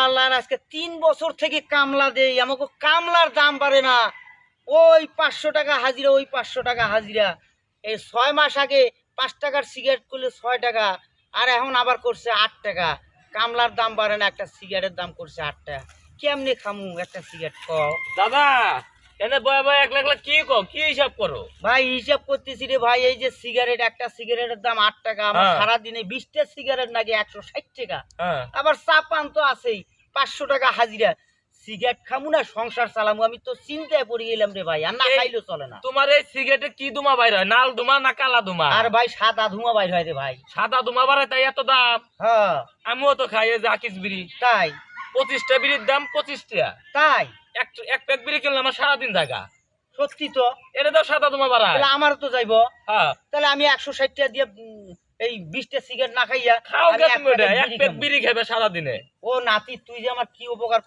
আল্লাহর আজকে 3 বছর থেকে কামলা দেই, আমাকে কামলার দাম বাড়ে না। ওই 500 টাকা হাজিরা, ওই 500 টাকা হাজিরা। এই 6 মাস আগে 5 টাকার সিগারেট করলে 6 টাকা, আর এখন আবার করছে 8 টাকা। কামলার দাম বাড়ে না, একটা সিগারেটের দাম করছে 8 টাকা। কেমনে খামু একটা সিগারেট ক দাদা? এনে বয়া বয়া একলা একলা কি হিসাব করো? ভাই? হিসাব করতেছি রে ভাই, এই যে সিগারেট, একটা সিগারেটের দাম 8 টাকা, আমার সারাদিনে 20টা সিগারেট নাকি 160 টাকা। আবার চা পান তো আছেই, 500 টাকা হাজিরা। সিগারেট খামু না সংসার চালামু, আমি তো চিন্তায় পড়ে গেলাম রে ভাই। আর না খাইলেও চলে না। তোমার এই সিগারেটে কি ধুমা বাইর হয়? নাল ধুমা না কালা ধুমা? আর ভাই সাদা ধোঁয়া বাইর হয় রে ভাই। সাদা ধুমা বাড়ায় তাই এত দাম? হ্যাঁ আমিও তো খাই এই যে আকিস বিড়ি। তাই? 25টা বিড়ির দাম 25 টাকা। তাই এক প্যাক বিড়ি কিনলে আমার সারাদিন জায়গা। সত্যি তো? এটা তো সাদা ধুমা বাড়ায়। তাহলে আমার তো যাইবো। হ্যাঁ, তাহলে আমি 160 টাকা দিয়ে এই 20টা সিগারেট না খাইয়া খাও আমি গে এক তুমি। প্যাকেট এক বিড়ি প্যাক খাবো। বিড়ি খাবে সারাদিনে। ও নাতি, তুই যে আমার কি উপকার